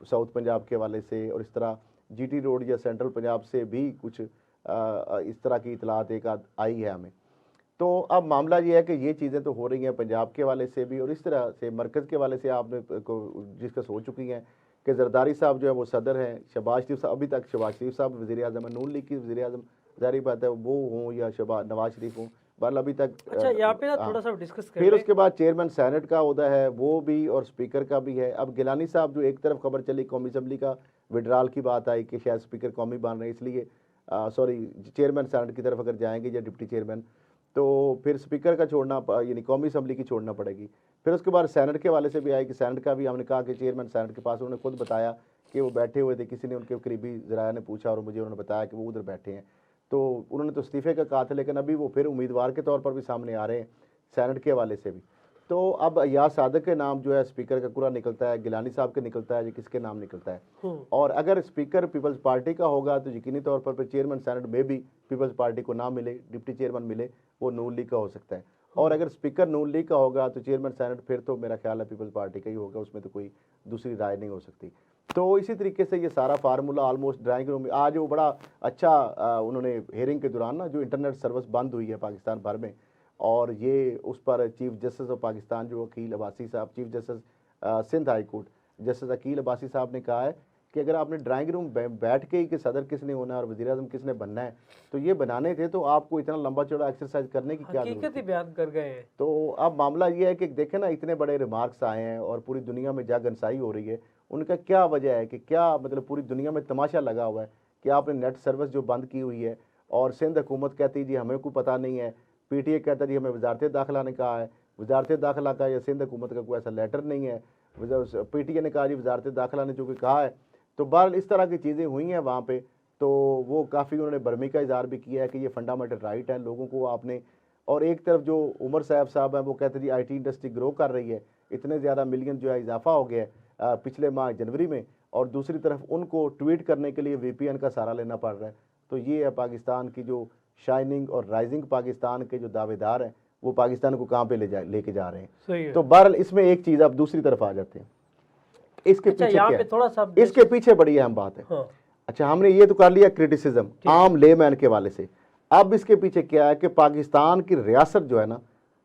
साउथ पंजाब के हवाले से, और इस तरह GT रोड या सेंट्रल पंजाब से भी कुछ इस तरह की इतलात एक आई है हमें। तो अब मामला ये है कि ये चीज़ें तो हो रही हैं पंजाब के वाले से भी, और इस तरह से मरकज़ के वाले से आपने डिस्कस हो चुकी हैं कि जरदारी साहब जो है वो सदर हैं, शहबाज शरीफ साहब, अभी तक शहबाज शरीफ साहब वज़ीर आज़म है, नून लीग की वज़ीर आज़म, ज़ाहिर बात है वो हों या नवाज शरीफ हों, बहरहाल अभी तक अच्छा यहाँ पे ना थोड़ा सा डिस्कस कर फिर उसके बाद चेयरमैन सेनेट का ओहदा है वो भी, और स्पीकर का भी है। अब गिलानी साहब जो एक तरफ खबर चली कौमी असम्बली का विड्रॉल की बात आई कि शायद स्पीकर कौमी बन रहे हैं, इसलिए सॉरी चेयरमैन सेनेट की तरफ अगर जाएंगे या डिप्टी चेयरमैन तो फिर स्पीकर का छोड़ना यानी कौमी असम्बली की छोड़ना पड़ेगी। फिर उसके बाद सेनेट के वाले से भी आए कि सेनेट का भी हमने कहा कि चेयरमैन सेनेट के पास, उन्होंने खुद बताया कि वो बैठे हुए थे, किसी ने उनके करीबी ज़राया ने पूछा और मुझे उन्होंने बताया कि वो उधर बैठे हैं, तो उन्होंने तो इस्तीफ़े का कहा था, लेकिन अभी वो फिर उम्मीदवार के तौर पर भी सामने आ रहे हैं सेनेट के हवाले से भी। तो अब या सादक के नाम जो है स्पीकर का पूरा निकलता है, गिलानी साहब के निकलता है, ये किसके नाम निकलता है। और अगर स्पीकर पीपल्स पार्टी का होगा तो यकीनी तौर पर फिर चेयरमैन सेनेट में भी पीपल्स पार्टी को ना मिले, डिप्टी चेयरमैन मिले, वो नून लीग का हो सकता है। और अगर स्पीकर नून लीग का होगा तो चेयरमैन सेनेट फिर तो मेरा ख्याल है पीपल्स पार्टी का ही होगा, उसमें तो कोई दूसरी राय नहीं हो सकती। तो इसी तरीके से ये सारा फार्मूला ऑलमोस्ट ड्राइंग रूम में आज वो बड़ा अच्छा उन्होंने हेयरिंग के दौरान ना जो इंटरनेट सर्विस बंद हुई है पाकिस्तान भर में, और ये उस पर चीफ जस्टिस ऑफ पाकिस्तान जो अकील अब्बासी साहब, chief justice Sindh high court justice Aqeel Abbasi साहब ने कहा है कि अगर आपने ड्राइंग रूम बैठ के ही कि सदर किसने होना है और वज़ीर आज़म किसने बनना है तो ये बनाने थे, तो आपको इतना लंबा चौड़ा एक्सरसाइज करने की क्या जरूरत हकीकत ही बयान कर गए हैं। तो अब मामला ये है कि देखें ना, इतने बड़े रिमार्क्स आए हैं और पूरी दुनिया में जगनसाई हो रही है, उनका क्या वजह है कि क्या मतलब पूरी दुनिया में तमाशा लगा हुआ है कि आपने नेट सर्विस जो बंद की हुई है, और सिंध हुकूमत कहती है जी हमें कोई पता नहीं है, पीटीए कहता है जी हमें वजारत दाखिला ने कहा है, वजारत दाखिला का या सिंध हुकूमत का कोई ऐसा लेटर नहीं है, पीटीए ने कहा जी वजारत दाखिला ने जो कि कहा है। तो बहरहाल इस तरह की चीज़ें हुई हैं वहाँ पे, तो वो काफ़ी उन्होंने बर्मी का इज़हार भी किया है कि ये फंडामेंटल राइट है लोगों को आपने। और एक तरफ जो उमर साहब हैं वो कहते हैं जी आईटी इंडस्ट्री ग्रो कर रही है, इतने ज़्यादा मिलियन जो है इजाफा हो गया है पिछले माह जनवरी में, और दूसरी तरफ उनको ट्वीट करने के लिए VPN का सहारा लेना पड़ रहा है। तो ये है पाकिस्तान की जो शाइनिंग और राइजिंग पाकिस्तान के जो दावेदार हैं वो पाकिस्तान को कहाँ पे लेके जा रहे हैं। तो बहरहाल इसमें एक चीज़ आप दूसरी तरफ आ जाते हैं, इसके अच्छा, पीछे क्या थोड़ा सा इसके पीछे बड़ी अहम बात है। हाँ। अच्छा, हमने ये तो कर लिया क्रिटिसिज्म आम लेमैन के वाले से, अब इसके पीछे क्या है कि पाकिस्तान की रियासत जो है ना,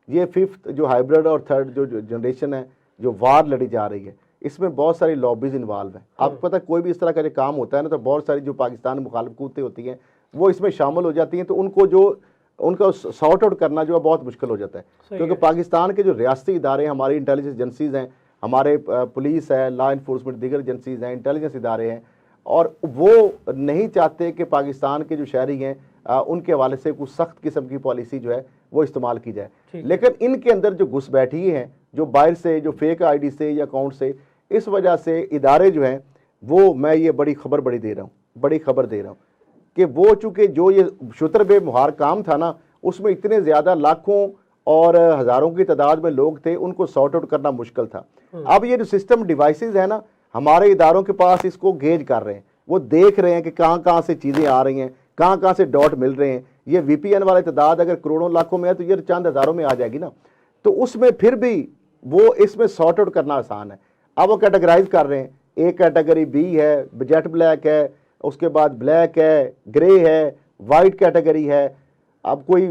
ये 5th जो हाइब्रिड और 3rd जो जनरेशन है जो वार लड़ी जा रही है, इसमें बहुत सारी लॉबीज इन्वॉल्व हैं। आपको पता है कोई भी इस तरह का जो काम होता है ना तो बहुत सारी जो पाकिस्तान मुखालिफ कुतें होती हैं वो इसमें शामिल हो जाती हैं, तो उनको जो उनका सॉर्ट आउट करना जो है बहुत मुश्किल हो जाता है, क्योंकि पाकिस्तान के जो रियासती इदारे हमारी इंटेलिजेंस एजेंसीज हैं, हमारे पुलिस है, लॉ इन्फोर्समेंट दीगर एजेंसीज हैं, इंटेलिजेंस इदारे हैं, और वो नहीं चाहते कि पाकिस्तान के जो शहरी हैं उनके हवाले से कुछ सख्त किस्म की पॉलिसी जो है वो इस्तेमाल की जाए। लेकिन इनके अंदर जो घुसपैठी हैं जो बाहर से जो फेक आईडी से या अकाउंट से, इस वजह से इदारे जो हैं वो, मैं ये बड़ी खबर दे रहा हूँ कि वो चूँकि जो ये शुतर बे मुहार काम था ना, उसमें इतने ज़्यादा लाखों और हज़ारों की तादाद में लोग थे, उनको सॉर्ट आउट करना मुश्किल था। अब ये जो सिस्टम डिवाइसेस है ना, हमारे इदारों के पास इसको गेज कर रहे हैं, वो देख रहे हैं कि कहाँ से चीज़ें आ रही हैं, कहाँ से डॉट मिल रहे हैं। ये VPN वाले तादाद अगर करोड़ों लाखों में है तो ये चंद हज़ारों में आ जाएगी ना, तो उसमें फिर भी वो इसमें सॉर्ट आउट करना आसान है। अब वो कैटेगराइज कर रहे हैं, एक कैटेगरी B है, जेट ब्लैक है, उसके बाद ब्लैक है, ग्रे है, वाइट कैटेगरी है। अब कोई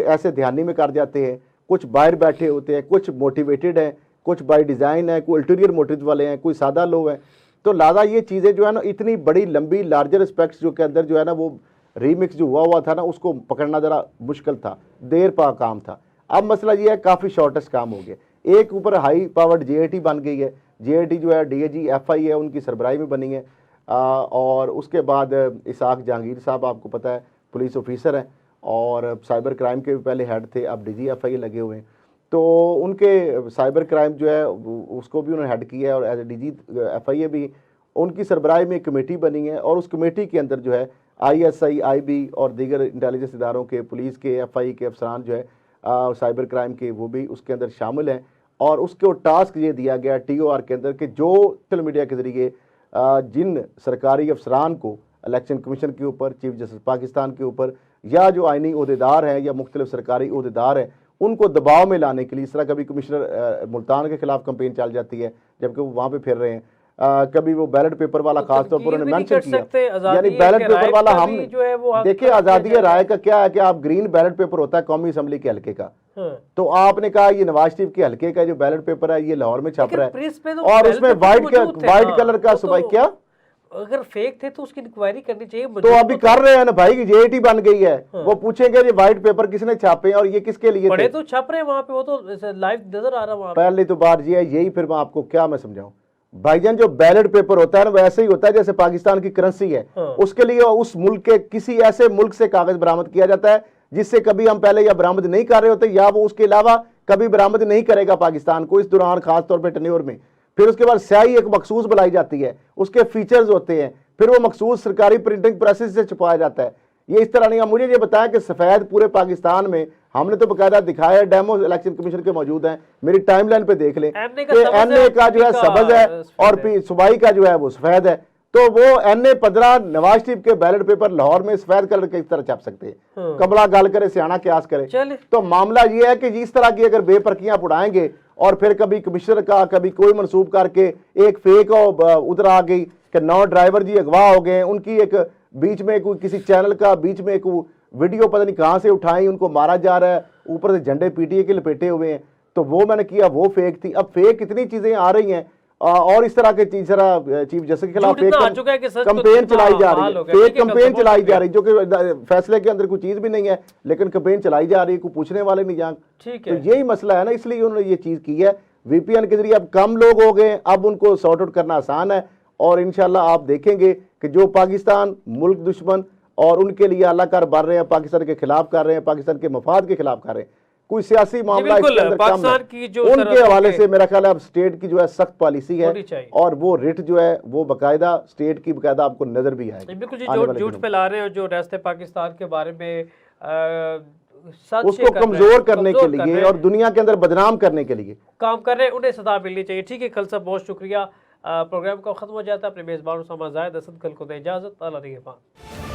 ऐसे ध्यानी में कर जाते हैं, कुछ बाहर बैठे होते हैं, कुछ मोटिवेटेड हैं, कुछ बाय डिज़ाइन है, कोई अल्टीरियर मोटिव वाले हैं, कोई सादा लोग हैं। तो लिहाजा ये चीज़ें जो है ना, इतनी बड़ी लंबी लार्जर एस्पेक्ट्स जो के अंदर जो है ना वो रीमिक्स जो हुआ था ना, उसको पकड़ना ज़रा मुश्किल था, देर पा काम था। अब मसला ये है काफ़ी शॉर्टेस्ट काम हो गया। एक ऊपर हाई पावर्ड JIT बन गई है, JIT जो है DIG FI है उनकी सरबराही में बनी है, और उसके बाद इसाक जहांगीर साहब आपको पता है पुलिस ऑफिसर हैं और साइबर क्राइम के भी पहले हेड थे, अब DG FI लगे हुए हैं। तो उनके साइबर क्राइम जो है उसको भी उन्होंने हेड किया है, और एज DG FI भी उनकी सरबराही में एक कमेटी बनी है, और उस कमेटी के अंदर जो है ISI IB और दीगर इंटेलिजेंस इदारों के, पुलिस के, FI के अफसरान जो है साइबर क्राइम के, वो भी उसके अंदर शामिल हैं। और उसको टास्क ये दिया गया TOR के अंदर कि जो सोशल मीडिया के ज़रिए जिन सरकारी अफसरान को इलेक्शन कमीशन के ऊपर, चीफ जस्टिस पाकिस्तान के ऊपर, या जो आइनी ओहदेदार हैं या मुख्तलिफ सरकारी ओहदेदार हैं, उनको दबाव में लाने के लिए, इस तरह कभी कमिश्नर मुल्तान के खिलाफ कंपेन चल जाती है जबकि वो वहाँ पे फिर रहे हैं, कभी वो बैलेट पेपर वाला खासतौर पर उन्होंने मेंशन किया, यानी है बैलेट कि पेपर राय वाला का हम भी जो है वो हक देखिए, तक आज़ादी किया राय का क्या है कि आप ग्रीन बैलेट पेपर होता है कौमी असम्बली के हल्के का, हाँ। तो आपने कहा ये नवाज शरीफ के हल्के का जो बैलेट पेपर है ये लाहौर में छप लेकिन रहा प्रेस पे है तो और बैलेट उसमें पेपर मौजूद थे, वाइट हाँ, कलर का वो सुबह तो क्या, अगर फेक थे तो उसकी इंक्वायरी करनी चाहिए। तो अभी कर रहे हैं ना भाई, जेएटी बन गई है, हाँ। वो पूछेंगे ये व्हाइट पेपर किसने छापे और ये किसके लिए बड़े थे। तो छप रहे हैं वहां पे, वो तो लाइव नजर आ रहा है वहां पे। पहली तो बात ये है, यही फिर मैं आपको क्या मैं समझाऊं भाईजान, जो बैलेट पेपर होता है ना वैसे ही होता है जैसे पाकिस्तान की करेंसी है, हाँ। उसके लिए उस मुल्क के किसी ऐसे मुल्क से कागज बरामद किया जाता है जिससे कभी हम पहले या बरामद नहीं कर रहे होते या वो उसके अलावा कभी बरामद नहीं करेगा पाकिस्तान को इस दौरान, खासतौर पर टेन्योर में। फिर उसके बाद स्याही एक मखसूस बुलाई जाती है, उसके फीचर्स होते हैं, फिर वो मखसूस सरकारी प्रिंटिंग प्रेसेस से छुपाया जाता है। ये इस तरह नहीं। मुझे ये बताया कि सफेद पूरे पाकिस्तान में हमने तो बकायदा दिखाया, डेमो इलेक्शन कमीशन के मौजूद हैं, मेरी टाइमलाइन पे देख लें, एनए का जो है सब्ज है और सुबाई का जो है वो सफेद है, तो वो एनए 15 नवाज शरीफ के बैलेट पेपर लाहौर में सफेद कलर के इस तरह छाप सकते हैं। कमला गाल करे सियाना क्यास करे। तो मामला ये है कि इस तरह की अगर बेपरखियां उड़ाएंगे और फिर कभी कमिश्नर का कभी कोई मनसूब करके एक फेक उधर आ गई कि 9 ड्राइवर जी अगवा हो गए, उनकी एक बीच में कोई किसी चैनल का बीच में एक वीडियो पता नहीं कहां से उठाई, उनको मारा जा रहा है, ऊपर से झंडे पीटीए के लपेटे हुए हैं, तो वो मैंने किया, वो फेक थी। अब फेक कितनी चीजें आ रही हैं और इस तरह के चीफ जस्टिस के खिलाफ फेक कंपेन चलाई जा रही है, फेक कंपेन चलाई जा रही है, जो कि फैसले के अंदर कोई चीज भी नहीं है लेकिन कंपेन चलाई जा रही है, कोई पूछने वाले नहीं जान। तो यही मसला है ना, इसलिए उन्होंने ये चीज की है। वीपीएन के जरिए अब कम लोग हो गए, अब उनको सॉर्ट आउट करना आसान है और इंशाल्लाह आप देखेंगे कि जो पाकिस्तान मुल्क दुश्मन और उनके लिए अल्लाह बन रहे हैं, पाकिस्तान के खिलाफ कर रहे हैं, पाकिस्तान के मफाद के खिलाफ कर रहे हैं, कोई सियासी मामला इसके अंदर कम है। उनके हवाले से मेरा ख्याल है अब स्टेट की जो है सख्त पॉलिसी है और वो रिट जो है वो बाकायदा स्टेट की बाकायदा आपको नजर भी आएगी। बिल्कुल, जो झूठ फैला रहे हैं, जो रियासत पाकिस्तान के बारे में उसको कमजोर करने के लिए और दुनिया के अंदर बदनाम करने के लिए काम कर रहे हैं, उन्हें सजा मिलनी चाहिए। ठीक है, कल साहब बहुत शुक्रिया। प्रोग्राम का खत्म हो जाता है। अपने मेजबान उसामा जायद असद कल को दे इजाजत। अल्लाह निगहबान।